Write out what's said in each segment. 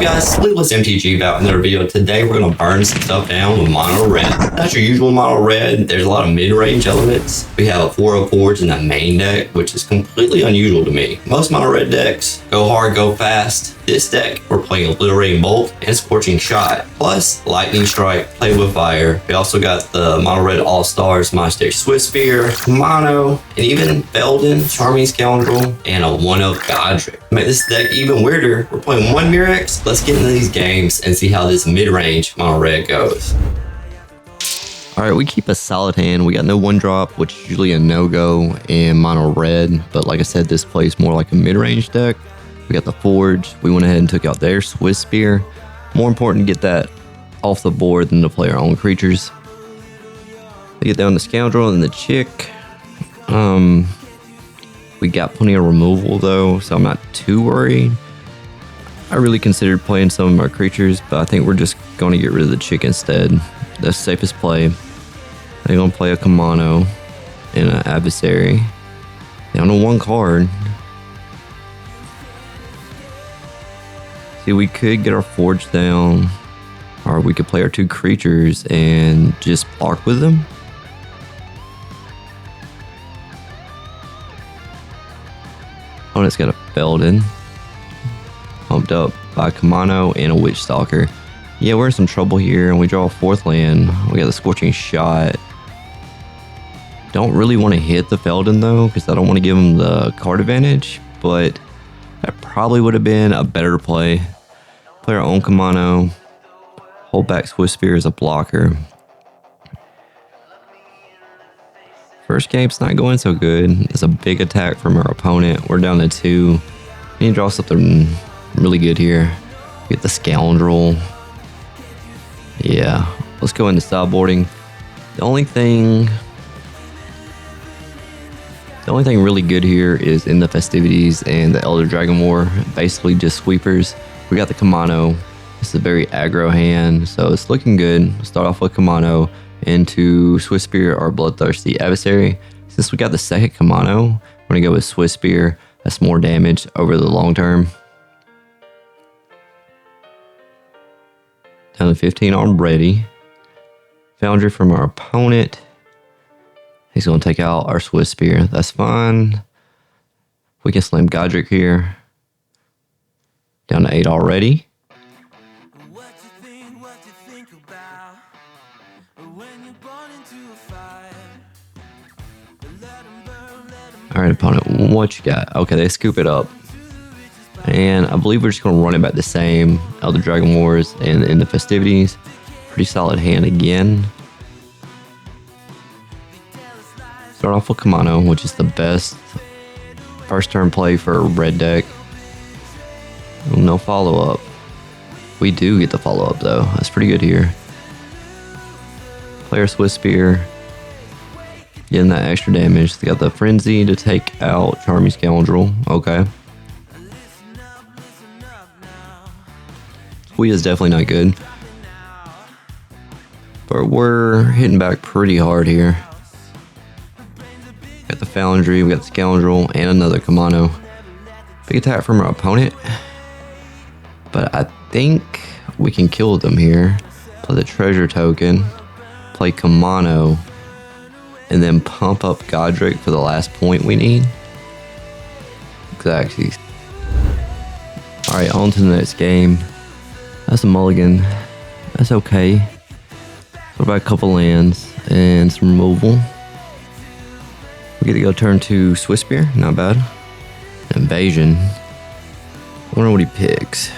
up guys, Sleepless MTG about another video. Today we're going to burn some stuff down with Mono Red. That's your usual Mono Red. There's a lot of mid-range elements. We have 404s in the main deck, which is completely unusual to me. Most Mono Red decks go hard, go fast. This deck, we're playing Obliterating Bolt and Scorching Shot, plus Lightning Strike, Play with Fire. We also got the Mono Red All-Stars, Monastery Swiftspear, Kumano, and even Feldon, Charming Scoundrel, and a 1-of Goddric. To make this deck even weirder, we're playing one Mirrex. Let's get into these games and see how this mid-range Mono Red goes. Alright, we keep a solid hand. We got no 1-drop, which is usually a no-go in Mono Red, but like I said, this plays more like a mid-range deck. We got the Forge. We went ahead and took out their Swiftspear. More important to get that off the board than to play our own creatures. We get down the Scoundrel and the Chick. We got plenty of removal though, so I'm not too worried. I really considered playing some of our creatures, but I think we're just going to get rid of the Chick instead. That's the safest play. They're going to play a Kumano and an Adversary. Down to 1 card. See, we could get our Forge down, or we could play our 2 creatures and just block with them. Opponent's got a Feldon, pumped up by Kumano and a Witchstalker. Yeah, we're in some trouble here, and we draw a 4th land. We got the Scorching Shot. Don't really want to hit the Feldon though, because I don't want to give him the card advantage, but that probably would have been a better play. Play our own Kumano, hold back Swiftspear as a blocker. First game's not going so good. It's a big attack from our opponent. We're down to 2. We need to draw something really good here. Get the Scoundrel. Yeah, let's go into sideboarding. The only thing really good here is in the Festivities and the Elder Dragon War. Basically just sweepers. We got the Kumano. It's a very aggro hand, so it's looking good. We'll start off with Kumano into Swiftspear or Bloodthirsty Adversary. Since we got the second Kumano, we're gonna go with Swiftspear. That's more damage over the long term. Down to 15 already. Foundry from our opponent. He's going to take out our Swiftspear. That's fine. We can slam Goddric here. Down to 8 already. Alright, opponent, what you got? Okay, they scoop it up. And I believe we're just going to run it back the same. Elder Dragon Wars and in the Festivities. Pretty solid hand again. Start off with Kumano, which is the best first turn play for a red deck. No follow-up. We do get the follow-up though. That's pretty good here. Player Swiftspear. Getting that extra damage. They got the Frenzy to take out Charming Scoundrel. Okay. Squee is definitely not good. But we're hitting back pretty hard here. Got the Foundry, we got the Scoundrel, and another Kumano. Big attack from our opponent. But I think we can kill them here. Play the treasure token. Play Kumano. And then pump up Goddric for the last point we need. Exactly. Alright, on to the next game. That's a mulligan. That's okay. So about a couple lands and some removal. We get to go turn to Swiftspear. Not bad. Invasion. I wonder what he picks.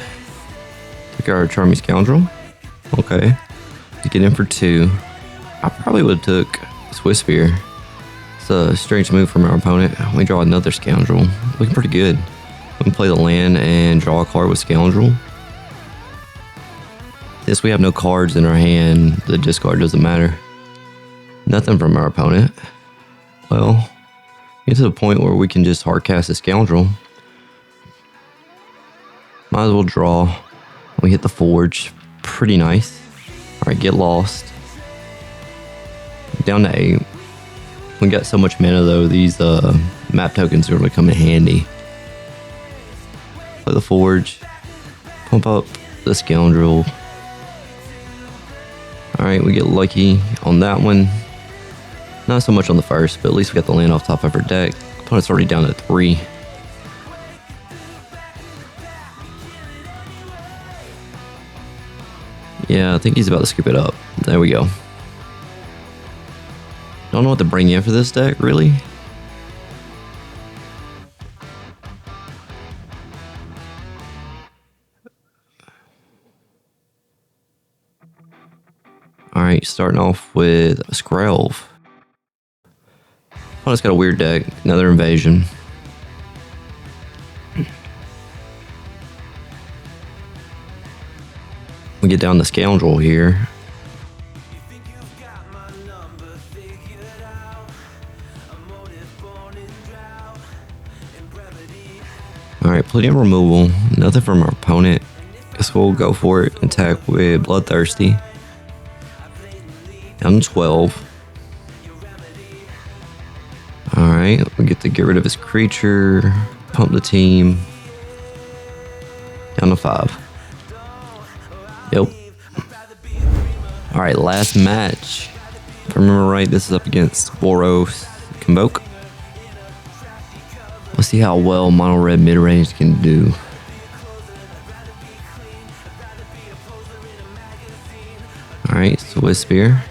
Pick our Charming Scoundrel. Okay. To get in for 2. I probably would have took Swiftspear. It's a strange move from our opponent. We draw another Scoundrel. Looking pretty good. We can play the land and draw a card with Scoundrel. Since we have no cards in our hand, the discard doesn't matter. Nothing from our opponent. Well, get to the point where we can just hardcast a Scoundrel. Might as well draw. We hit the Forge. Pretty nice. Alright, get lost. Down to 8. We got so much mana though, these map tokens are going to come in handy. Play the Forge. Pump up the Scoundrel. Alright, we get lucky on that one. Not so much on the first, but at least we got the land off top of our deck. Opponent's already down to 3. Yeah, I think he's about to scoop it up. There we go. Don't know what to bring in for this deck, really. Alright, starting off with a Skrelv. Oh, it's got a weird deck. Another invasion. We get down the Scoundrel here. Alright, plenty of removal. Nothing from our opponent. Guess we'll go for it. Attack with Bloodthirsty. Down to 12. Alright, we get to get rid of his creature. Pump the team. Down to 5. Yep. Alright, last match. If I remember right, this is up against Boros Convoke. Let's see how well Mono Red Midrange can do. Alright, Swiftspear.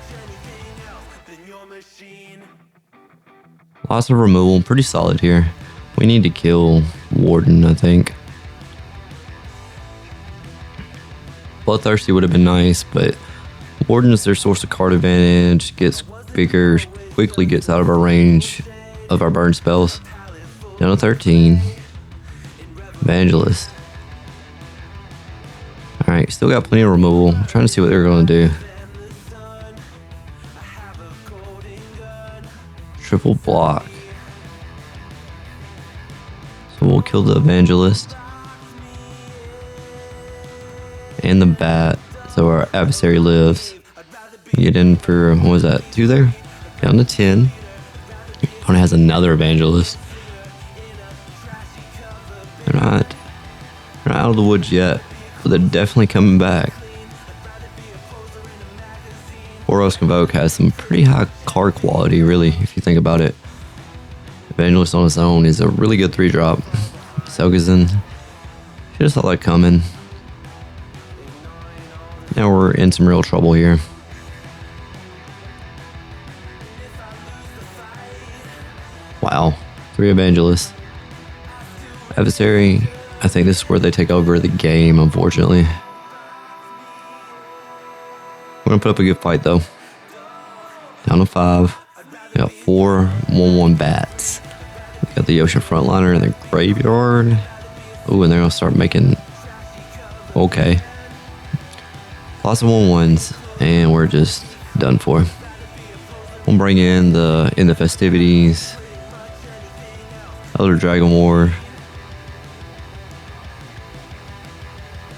Lots of removal, pretty solid here. We need to kill Warden, I think. Bloodthirsty would have been nice, but Warden is their source of card advantage, gets bigger, quickly gets out of our range of our burn spells. Down to 13. Evangelist. Alright, still got plenty of removal. I'm trying to see what they're going to do. Triple block. So we'll kill the Evangelist. And the bat. So our adversary lives. Get in for, what was that, 2 there? Down to 10. Opponent has another Evangelist. They're not out of the woods yet, but they're definitely coming back. Boros Convoke has some pretty high card quality, really, if you think about it. Evangelist on its own is a really good 3-drop. Sokenzan, should have saw that coming. Now we're in some real trouble here. Wow, 3 Evangelists. Adversary, I think this is where they take over the game, unfortunately. We're gonna put up a good fight though. Down to 5. We got 4 1/1 bats. We got the Yosha frontliner in the graveyard. Ooh, and they're gonna start making. Okay. Lots of 1/1s, and we're just done for. We'll bring in the festivities. Elder Dragon War.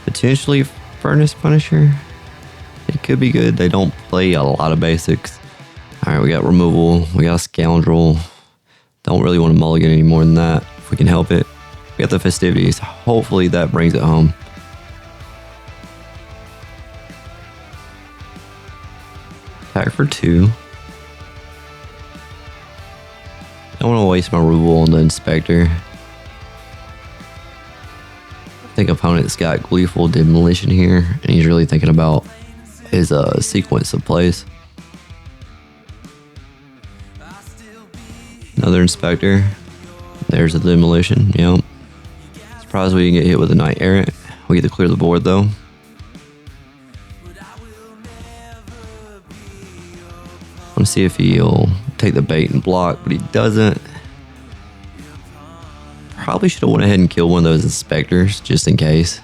Potentially Furnace Punisher. It could be good. They don't play a lot of basics. Alright, we got removal. We got a Scoundrel. Don't really want to mulligan any more than that if we can help it. We got the festivities. Hopefully that brings it home. Attack for 2. I don't want to waste my removal on the Inspector. I think opponent's got Gleeful Demolition here, and he's really thinking about his sequence of plays. Another Inspector. There's a Demolition, yep. Surprised we didn't get hit with a Knight Errant. We get to clear the board though. I want to see if he'll take the bait and block, but he doesn't. Probably should have went ahead and killed one of those Inspectors, just in case.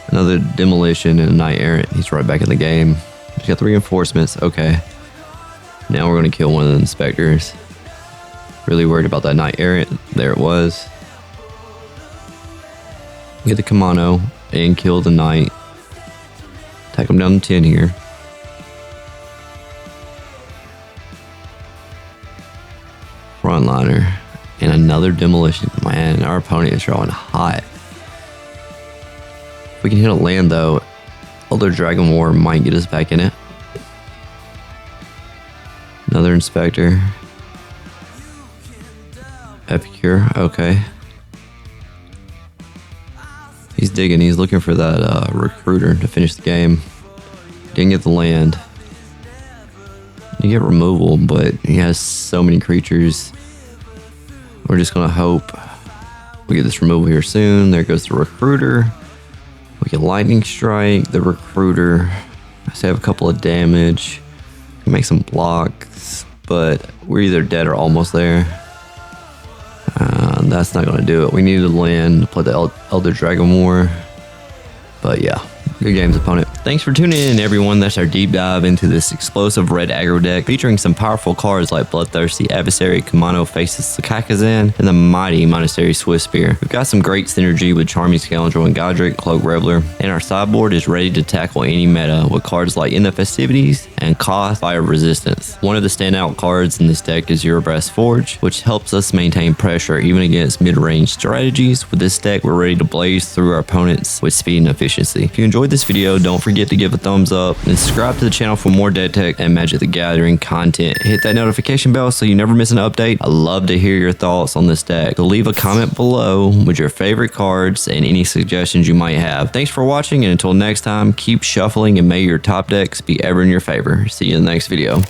Another Demolition and a Knight Errant. He's right back in the game. He's got the reinforcements. Okay. Now we're going to kill one of the Inspectors. Really worried about that Knight Errant. There it was. Get the Kumano and kill the Knight. Take him down to 10 here. Frontliner and another Demolition. Man, our opponent is drawing hot. If we can hit a land though, Elder Dragon War might get us back in it. Another Inspector. Epicure, okay. He's digging, he's looking for that recruiter to finish the game. Didn't get the land. You get removal, but he has so many creatures. We're just gonna hope we get this removal here soon. There goes the recruiter. We get lightning strike, the recruiter. I save a couple of damage. We make some blocks, but we're either dead or almost there. That's not gonna do it. We needed land to play the Elder Dragon War. But yeah, good games, opponent. Thanks for tuning in, everyone. That's our deep dive into this explosive red aggro deck featuring some powerful cards like Bloodthirsty Adversary, Kumano faces the Kakkazan, and the mighty Monastery Swiftspear. We've got some great synergy with Charming Scoundrel and Goddric, Cloaked Reveler, and our sideboard is ready to tackle any meta with cards like In the Festivities and Cost Fire Resistance. One of the standout cards in this deck is Urabrask Forge, which helps us maintain pressure even against mid-range strategies. With this deck, we're ready to blaze through our opponents with speed and efficiency. If you enjoyed this video, don't forget to give a thumbs up and subscribe to the channel for more Dead Tech and Magic the Gathering content. Hit that notification bell so you never miss an update. I'd love to hear your thoughts on this deck. So leave a comment below with your favorite cards and any suggestions you might have. Thanks for watching, and until next time, keep shuffling and may your top decks be ever in your favor. See you in the next video.